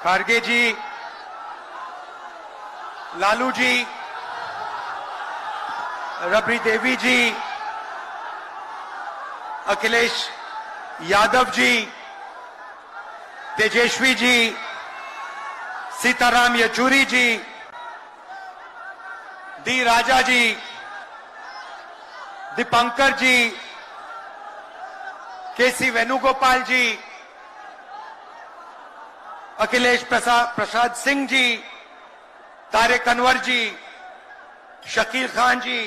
खारगे जी, लालू जी, रबड़ी देवी जी, अखिलेश यादव जी, तेजस्वी जी, सीताराम येचुरी जी, D राजा जी, दीपंकर जी, केसी वेणुगोपाल जी, अखिलेश प्रसाद सिंह जी, तारिक अनवर जी, शकील खान जी,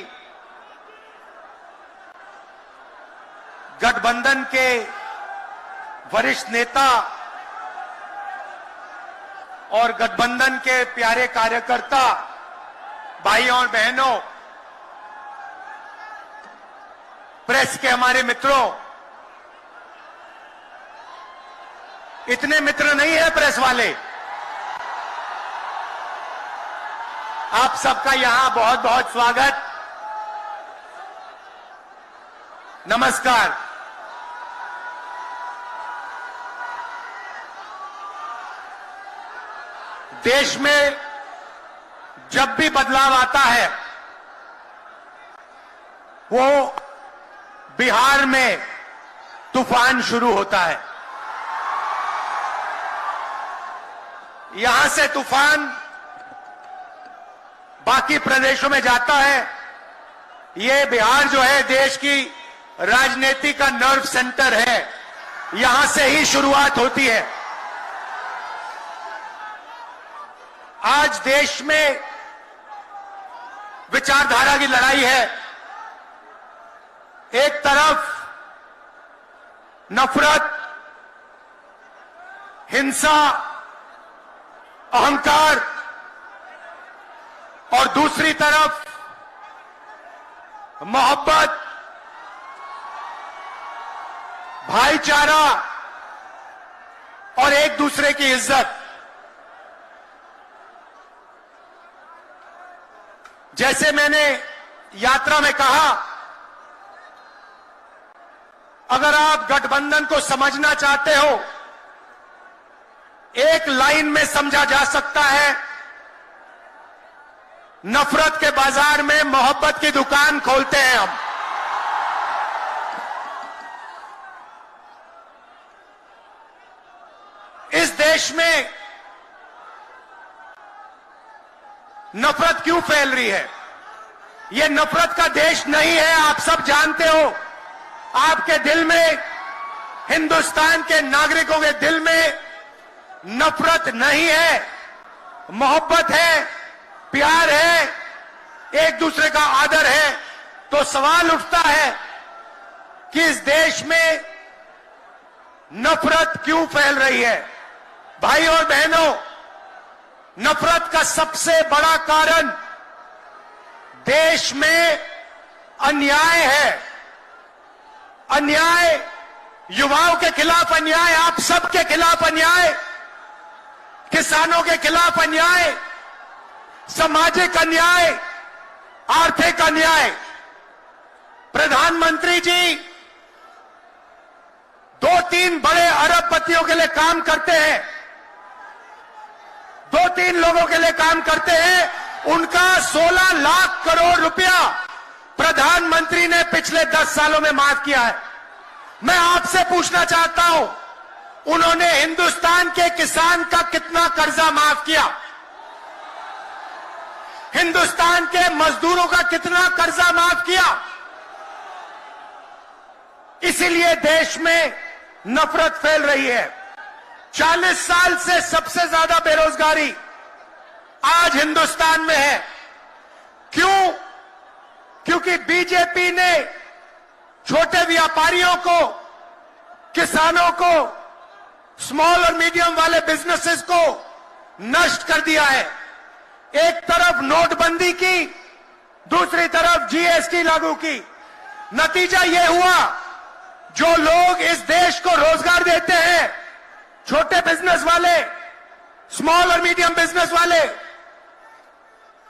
गठबंधन के वरिष्ठ नेता और गठबंधन के प्यारे कार्यकर्ता, भाइयों और बहनों, प्रेस के हमारे मित्रों, इतने मित्र नहीं है प्रेस वाले। आप सबका यहां बहुत बहुत स्वागत, नमस्कार। देश में जब भी बदलाव आता है, वो बिहार में तूफान शुरू होता है। यहां से तूफान बाकी प्रदेशों में जाता है। ये बिहार जो है देश की राजनीति का नर्व सेंटर है, यहां से ही शुरुआत होती है। आज देश में विचारधारा की लड़ाई है। एक तरफ नफरत, हिंसा, अहंकार और दूसरी तरफ मोहब्बत, भाईचारा और एक दूसरे की इज्जत। जैसे मैंने यात्रा में कहा, अगर आप गठबंधन को समझना चाहते हो, एक लाइन में समझा जा सकता है, नफरत के बाजार में मोहब्बत की दुकान खोलते हैं हम। इस देश में नफरत क्यों फैल रही है? यह नफरत का देश नहीं है, आप सब जानते हो। आपके दिल में, हिंदुस्तान के नागरिकों के दिल में नफरत नहीं है, मोहब्बत है, प्यार है, एक दूसरे का आदर है। तो सवाल उठता है कि इस देश में नफरत क्यों फैल रही है? भाइयों और बहनों, नफरत का सबसे बड़ा कारण देश में अन्याय है। अन्याय, युवाओं के खिलाफ अन्याय, आप सबके खिलाफ अन्याय, किसानों के खिलाफ अन्याय, सामाजिक अन्याय, आर्थिक अन्याय। प्रधानमंत्री जी 2-3 बड़े अरबपतियों के लिए काम करते हैं, 2-3 लोगों के लिए काम करते हैं। उनका 16 लाख करोड़ रुपया प्रधानमंत्री ने पिछले 10 सालों में माफ किया है। मैं आपसे पूछना चाहता हूं, उन्होंने हिंदुस्तान के किसान का कितना कर्जा माफ किया? हिंदुस्तान के मजदूरों का कितना कर्जा माफ किया? इसीलिए देश में नफरत फैल रही है। 40 साल से सबसे ज्यादा बेरोजगारी आज हिंदुस्तान में है। क्यों? क्योंकि बीजेपी ने छोटे व्यापारियों को, किसानों को, स्मॉल और मीडियम वाले बिजनेसेस को नष्ट कर दिया है। एक तरफ नोटबंदी की, दूसरी तरफ जीएसटी लागू की। नतीजा यह हुआ, जो लोग इस देश को रोजगार देते हैं, छोटे बिजनेस वाले, स्मॉल और मीडियम बिजनेस वाले,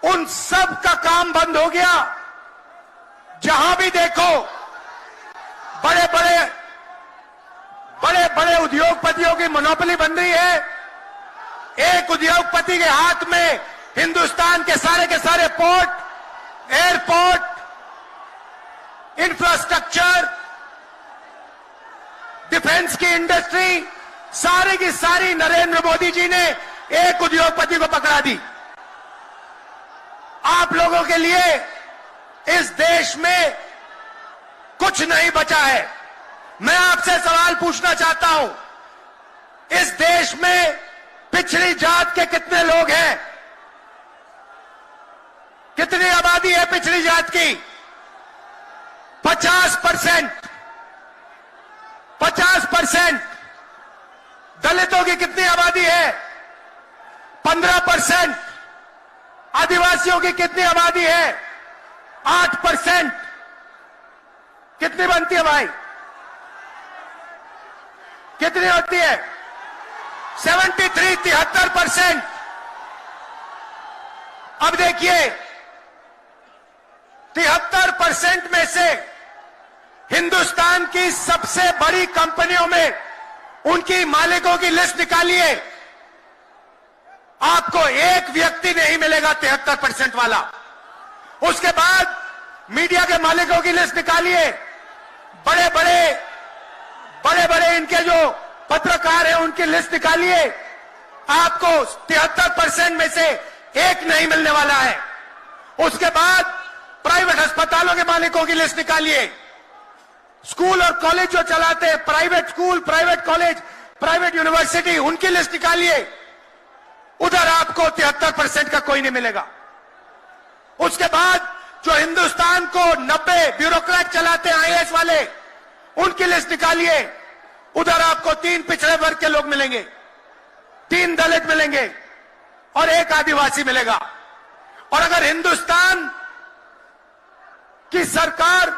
उन सब का काम बंद हो गया। जहां भी देखो बड़े बड़े उद्योगपतियों की मोनोपोली बन रही है। एक उद्योगपति के हाथ में हिंदुस्तान के सारे पोर्ट, एयरपोर्ट, इंफ्रास्ट्रक्चर, डिफेंस की इंडस्ट्री, सारी की सारी नरेंद्र मोदी जी ने एक उद्योगपति को पकड़ा दी। आप लोगों के लिए इस देश में कुछ नहीं बचा है। मैं आपसे सवाल पूछना चाहता हूं, इस देश में पिछड़ी जात के कितने लोग हैं? कितनी आबादी है पिछड़ी जात की? 50%। 50%। दलितों की कितनी आबादी है? 15%। आदिवासियों की कितनी आबादी है? 8%। कितनी बनती है भाई? कितनी होती है? 73% अब देखिए, 73% में से हिंदुस्तान की सबसे बड़ी कंपनियों में उनकी मालिकों की लिस्ट निकालिए, आपको एक व्यक्ति नहीं मिलेगा 73% वाला। उसके बाद मीडिया के मालिकों की लिस्ट निकालिए, बड़े बड़े इनके जो पत्रकार हैं उनकी लिस्ट निकालिए, आपको 73% में से एक नहीं मिलने वाला है। उसके बाद प्राइवेट अस्पतालों के मालिकों की लिस्ट निकालिए, स्कूल और कॉलेज जो चलाते हैं, private school, private college, private university, उनकी लिस्ट निकालिए, उधर आपको 73% का कोई नहीं मिलेगा। उसके बाद जो हिंदुस्तान को 90 ब्यूरोक्रेट चलाते हैं, आईएएस वाले, उनकी लिस्ट निकालिए, उधर आपको 3 पिछड़े वर्ग के लोग मिलेंगे, 3 दलित मिलेंगे और 1 आदिवासी मिलेगा। और अगर हिंदुस्तान की सरकार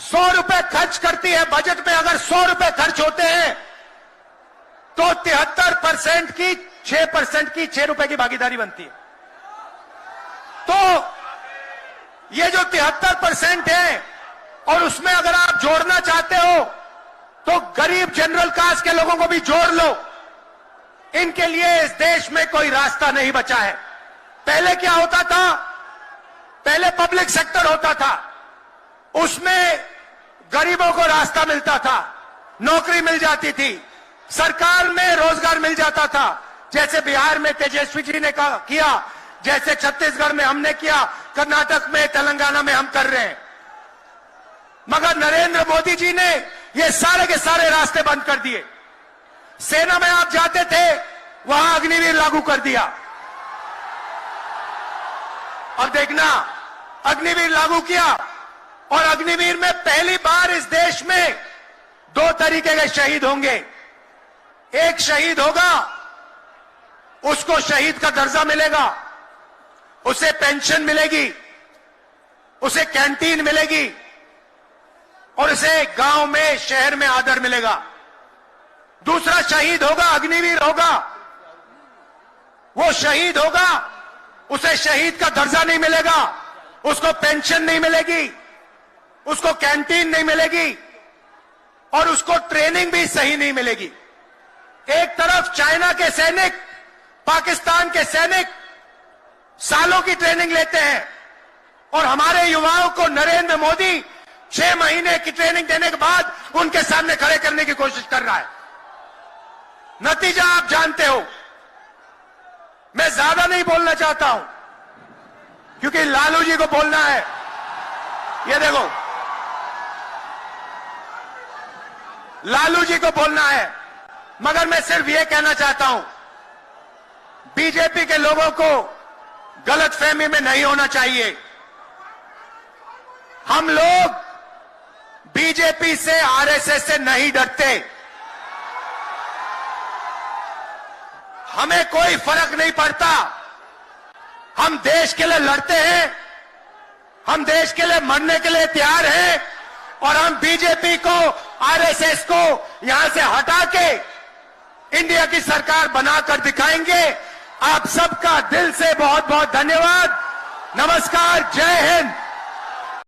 100 रुपए खर्च करती है, बजट में अगर 100 रुपए खर्च होते हैं तो 73% की 6% की 6 रुपए की भागीदारी बनती है। तो ये जो 73% है, और उसमें अगर आप जोड़ना चाहते हो तो गरीब जनरल कास्ट के लोगों को भी जोड़ लो। इनके लिए इस देश में कोई रास्ता नहीं बचा है। पहले क्या होता था? पहले पब्लिक सेक्टर होता था, उसमें गरीबों को रास्ता मिलता था, नौकरी मिल जाती थी, सरकार में रोजगार मिल जाता था, जैसे बिहार में तेजस्वी जी ने किया, जैसे छत्तीसगढ़ में हमने किया, कर्नाटक में, तेलंगाना में हम कर रहे हैं। मगर नरेंद्र मोदी जी ने ये सारे के सारे रास्ते बंद कर दिए। सेना में आप जाते थे, वहां अग्निवीर लागू कर दिया। और देखना, अग्निवीर लागू किया, और अग्निवीर में पहली बार इस देश में 2 तरीके के शहीद होंगे। एक शहीद होगा, उसको शहीद का दर्जा मिलेगा, उसे पेंशन मिलेगी, उसे कैंटीन मिलेगी, और उसे गांव में, शहर में आदर मिलेगा। दूसरा शहीद होगा, अग्निवीर होगा, वो शहीद होगा, उसे शहीद का दर्जा नहीं मिलेगा, उसको पेंशन नहीं मिलेगी, उसको कैंटीन नहीं मिलेगी, और उसको ट्रेनिंग भी सही नहीं मिलेगी। एक तरफ चाइना के सैनिक, पाकिस्तान के सैनिक सालों की ट्रेनिंग लेते हैं, और हमारे युवाओं को नरेंद्र मोदी 6 महीने की ट्रेनिंग देने के बाद उनके सामने खड़े करने की कोशिश कर रहा है। नतीजा आप जानते हो। मैं ज्यादा नहीं बोलना चाहता हूं, क्योंकि लालू जी को बोलना है। ये देखो, लालू जी को बोलना है, मगर मैं सिर्फ ये कहना चाहता हूं, बीजेपी के लोगों को गलतफहमी में नहीं होना चाहिए। हम लोग बीजेपी से, आरएसएस से नहीं डरते। हमें कोई फर्क नहीं पड़ता। हम देश के लिए लड़ते हैं, हम देश के लिए मरने के लिए तैयार हैं, और हम बीजेपी को, आरएसएस को यहां से हटा के इंडिया की सरकार बनाकर दिखाएंगे। आप सबका दिल से बहुत बहुत धन्यवाद। नमस्कार, जय हिंद।